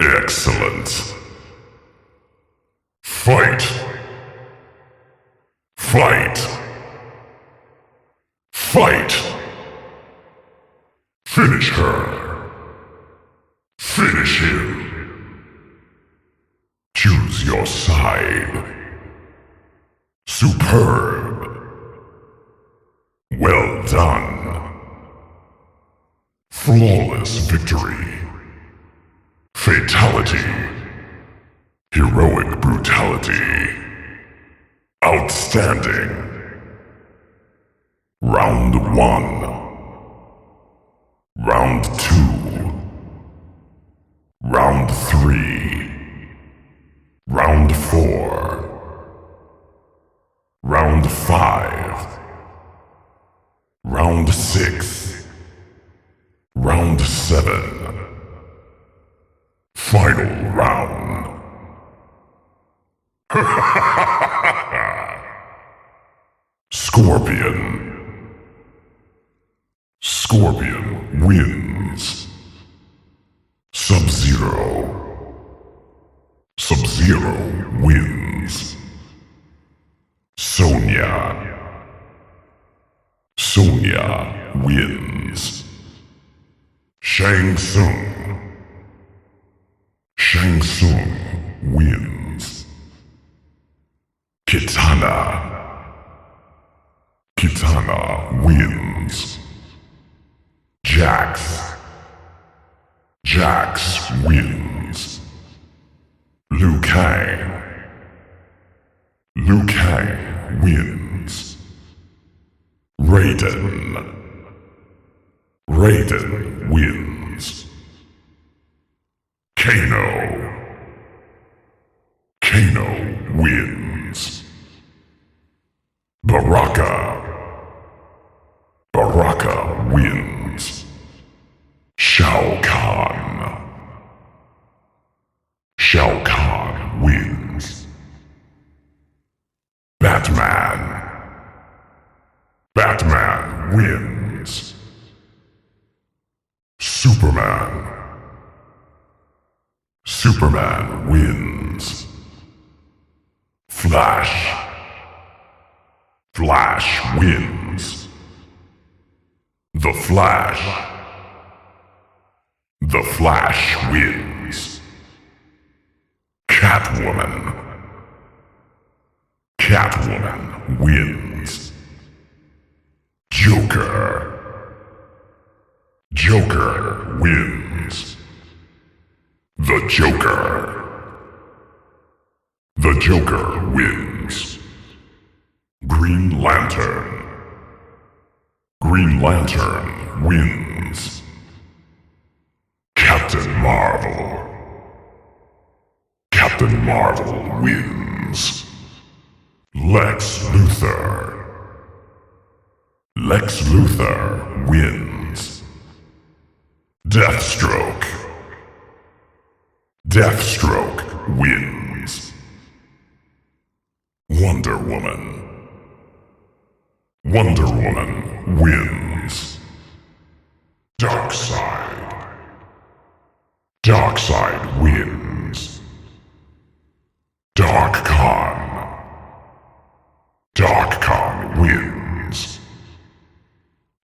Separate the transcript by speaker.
Speaker 1: Excellent. Fight! Fight! Fight! Finish her! Finish him! Choose your side. Superb! Well done! Flawless victory! Fatality! Heroic brutality! Outstanding! Round 1. Round 2. Round 3. Round 4. Round 5. Round 6. Round 7. Final round. Scorpion. Scorpion wins. Sub-Zero. Sub-Zero wins. Sonya. Sonya wins. Shang Tsung. Shang Tsung wins. Kitana. Kitana wins. Jax. Jax wins. Liu Kang. Liu Kang wins. Raiden. Raiden wins. Kano. Kano wins. Baraka. Baraka wins. Shao Kahn. Shao Kahn wins. Batman. Batman wins. Superman. Superman wins. Flash. Flash wins. The Flash. The Flash wins. Catwoman. Catwoman wins. Joker. Joker wins. The Joker. The Joker wins. Green Lantern. Green Lantern wins. Captain Marvel. Captain Marvel wins. Lex Luthor. Lex Luthor wins. Deathstroke. Deathstroke wins. Wonder Woman. Wonder Woman wins.